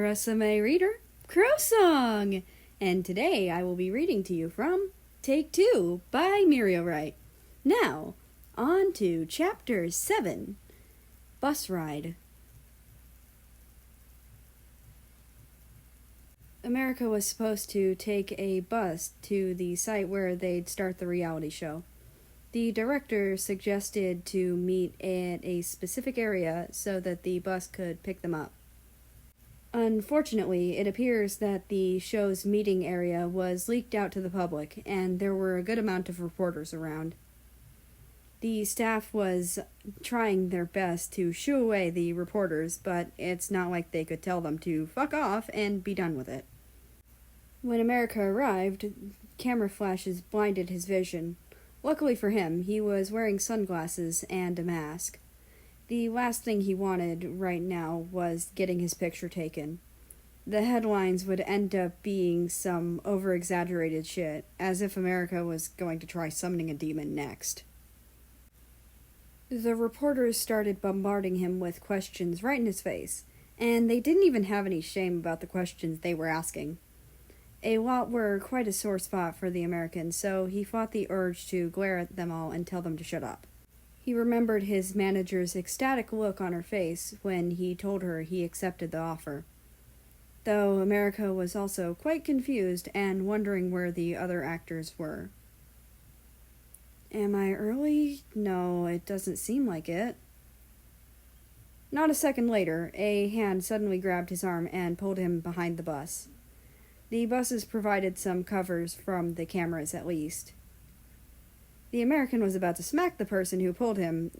Rusame reader, Crow Song! And today I will be reading to you from Take 2 by Miriorite. Now, on to Chapter 7, Bus Ride. America was supposed to take a bus to the site where they'd start the reality show. The director suggested to meet at a specific area so that the bus could pick them up. Unfortunately, it appears that the show's meeting area was leaked out to the public, and there were a good amount of reporters around. The staff was trying their best to shoo away the reporters, but it's not like they could tell them to fuck off and be done with it. When America arrived, camera flashes blinded his vision. Luckily for him, he was wearing sunglasses and a mask. The last thing he wanted right now was getting his picture taken. The headlines would end up being some over-exaggerated shit, as if America was going to try summoning a demon next. The reporters started bombarding him with questions right in his face, and they didn't even have any shame about the questions they were asking. A lot were quite a sore spot for the American, so he fought the urge to glare at them all and tell them to shut up. He remembered his manager's ecstatic look on her face when he told her he accepted the offer. Though America was also quite confused and wondering where the other actors were. Am I early? No, it doesn't seem like it. Not a second later, a hand suddenly grabbed his arm and pulled him behind the bus. The buses provided some covers from the cameras at least. The American was about to smack the person who pulled him.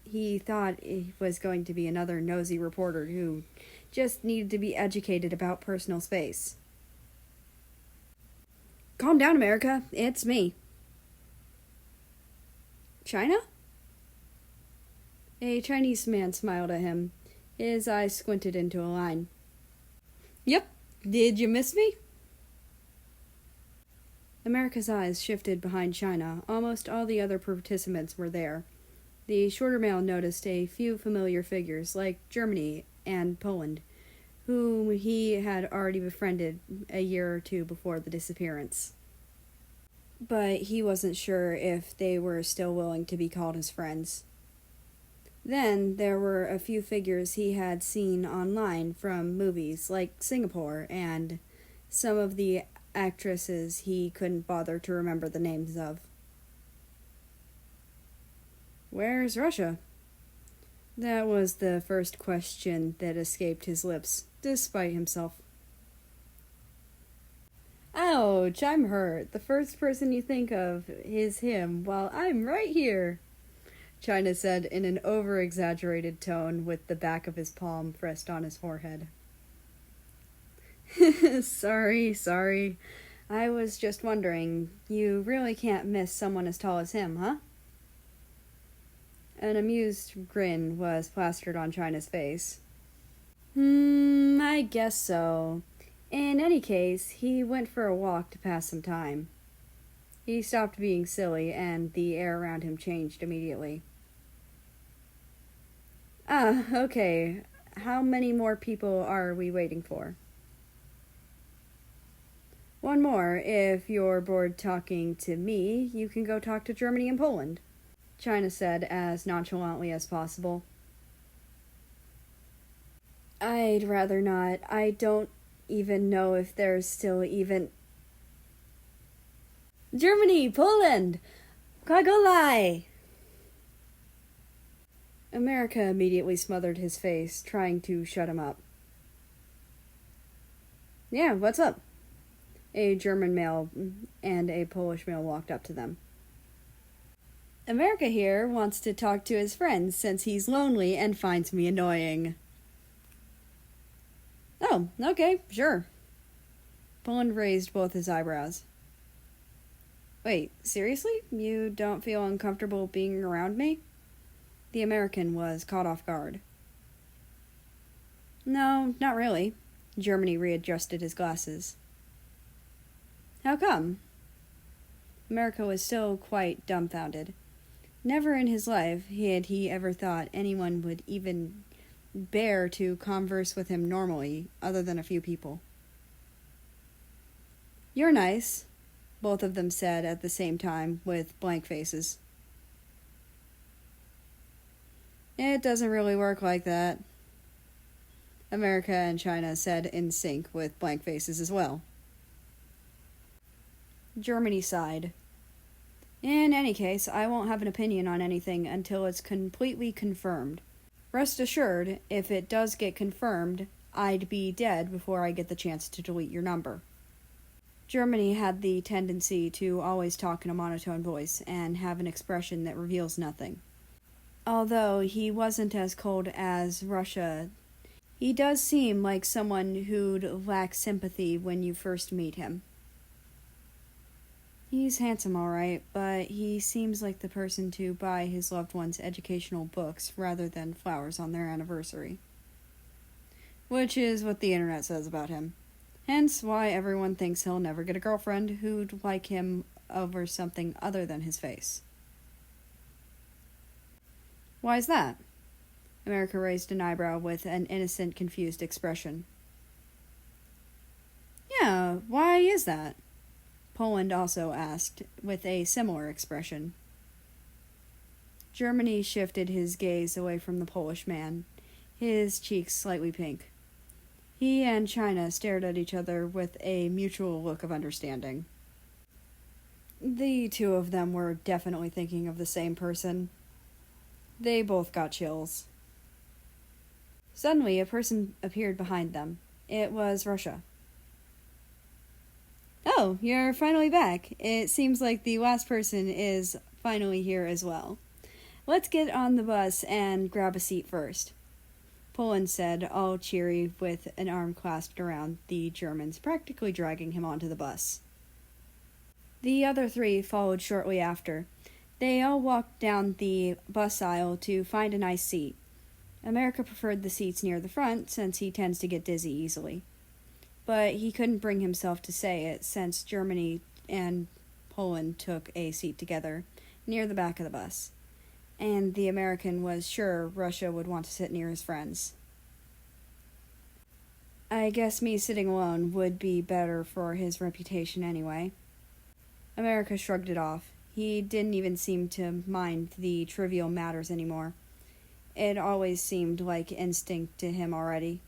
He thought it was going to be another nosy reporter who just needed to be educated about personal space. Calm down, America. It's me. China? A Chinese man smiled at him. His eyes squinted into a line. Yep. Did you miss me? America's eyes shifted behind China. Almost all the other participants were there. The shorter male noticed a few familiar figures, like Germany and Poland, whom he had already befriended a year or two before the disappearance. But he wasn't sure if they were still willing to be called his friends. Then there were a few figures he had seen online from movies, like Singapore, and some of the actresses he couldn't bother to remember the names of. Where's Russia? That was the first question that escaped his lips, despite himself. Ouch, I'm hurt. The first person you think of is him, while I'm right here, China said in an over-exaggerated tone with the back of his palm pressed on his forehead. Sorry. I was just wondering, you really can't miss someone as tall as him, huh? An amused grin was plastered on China's face. I guess so. In any case, he went for a walk to pass some time. He stopped being silly, and the air around him changed immediately. Okay. How many more people are we waiting for? One more. If you're bored talking to me, you can go talk to Germany and Poland, China said as nonchalantly as possible. I'd rather not. I don't even know if there's still even... Germany! Poland! Kwagolai! America immediately smothered his face, trying to shut him up. Yeah, what's up? A German male and a Polish male walked up to them. America here wants to talk to his friends since he's lonely and finds me annoying. Oh, okay, sure. Poland raised both his eyebrows. Wait, seriously? You don't feel uncomfortable being around me? The American was caught off guard. No, not really. Germany readjusted his glasses. How come? America was still quite dumbfounded. Never in his life had he ever thought anyone would even bear to converse with him normally, other than a few people. "You're nice," both of them said at the same time, with blank faces. "It doesn't really work like that," America and China said in sync, with blank faces as well. Germany sighed. "In any case, I won't have an opinion on anything until it's completely confirmed. Rest assured, if it does get confirmed, I'd be dead before I get the chance to delete your number." Germany had the tendency to always talk in a monotone voice and have an expression that reveals nothing. Although he wasn't as cold as Russia, he does seem like someone who'd lack sympathy when you first meet him. "He's handsome, all right, but he seems like the person to buy his loved ones educational books rather than flowers on their anniversary." Which is what the internet says about him. Hence why everyone thinks he'll never get a girlfriend who'd like him over something other than his face. "Why's that?" America raised an eyebrow with an innocent, confused expression. "Yeah, why is that?" Poland also asked, with a similar expression. Germany shifted his gaze away from the Polish man, his cheeks slightly pink. He and China stared at each other with a mutual look of understanding. The two of them were definitely thinking of the same person. They both got chills. Suddenly, a person appeared behind them. It was Russia. "Oh, you're finally back. It seems like the last person is finally here as well. Let's get on the bus and grab a seat first," Poland said, all cheery with an arm clasped around the German's, practically dragging him onto the bus. The other three followed shortly after. They all walked down the bus aisle to find a nice seat. America preferred the seats near the front, since he tends to get dizzy easily. But he couldn't bring himself to say it, since Germany and Poland took a seat together, near the back of the bus. And the American was sure Russia would want to sit near his friends. "I guess me sitting alone would be better for his reputation anyway." America shrugged it off. He didn't even seem to mind the trivial matters anymore. It always seemed like instinct to him already.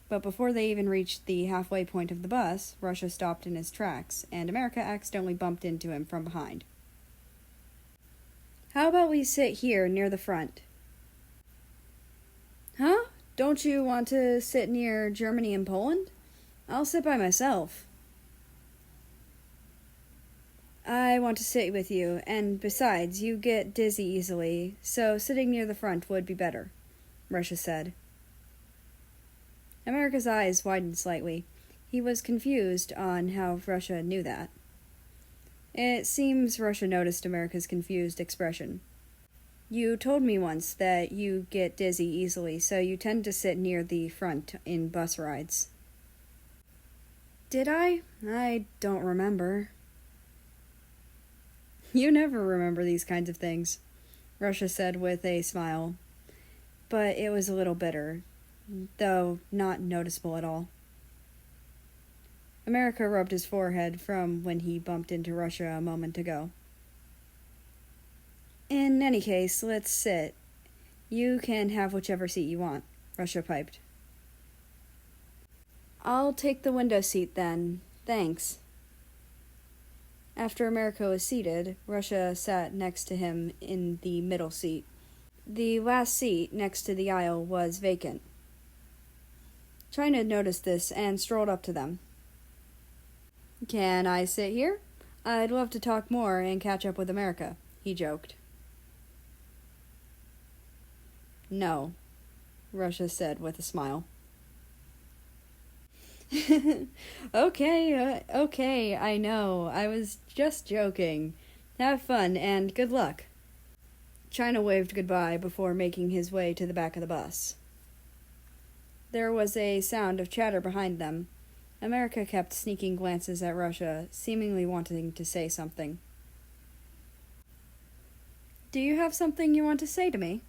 But before they even reached the halfway point of the bus, Russia stopped in his tracks, and America accidentally bumped into him from behind. "How about we sit here near the front?" "Huh? Don't you want to sit near Germany and Poland? I'll sit by myself." "I want to sit with you, and besides, you get dizzy easily, so sitting near the front would be better," Russia said. America's eyes widened slightly. He was confused on how Russia knew that. It seems Russia noticed America's confused expression. "You told me once that you get dizzy easily, so you tend to sit near the front in bus rides." "Did I? I don't remember." "You never remember these kinds of things," Russia said with a smile. But it was a little bitter, though not noticeable at all. America rubbed his forehead from when he bumped into Russia a moment ago. "In any case, let's sit. You can have whichever seat you want," Russia piped. "I'll take the window seat then. Thanks." After America was seated, Russia sat next to him in the middle seat. The last seat next to the aisle was vacant. China noticed this and strolled up to them. "Can I sit here? I'd love to talk more and catch up with America," he joked. "No," Russia said with a smile. Okay, I know. I was just joking. Have fun and good luck." China waved goodbye before making his way to the back of the bus. There was a sound of chatter behind them. America kept sneaking glances at Russia, seemingly wanting to say something. "Do you have something you want to say to me?"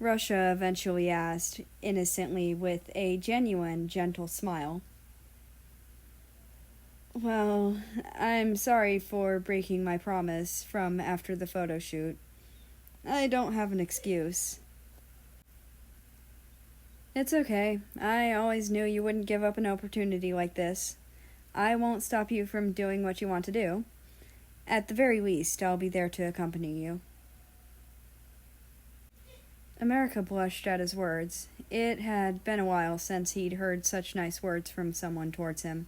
Russia eventually asked, innocently with a genuine, gentle smile. Well, I'm sorry for breaking my promise from after the photo shoot. I don't have an excuse. It's okay. I always knew you wouldn't give up an opportunity like this. I won't stop you from doing what you want to do. At the very least, I'll be there to accompany you. America blushed at his words. It had been a while since he'd heard such nice words from someone towards him.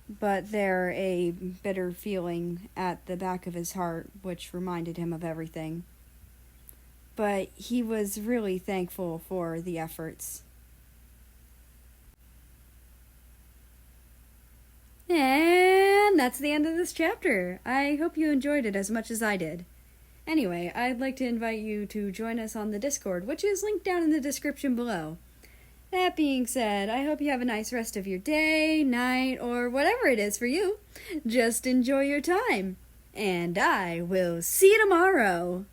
But there a bitter feeling at the back of his heart which reminded him of everything. But he was really thankful for the efforts. And that's the end of this chapter. I hope you enjoyed it as much as I did. Anyway, I'd like to invite you to join us on the Discord, which is linked down in the description below. That being said, I hope you have a nice rest of your day, night, or whatever it is for you. Just enjoy your time. And I will see you tomorrow.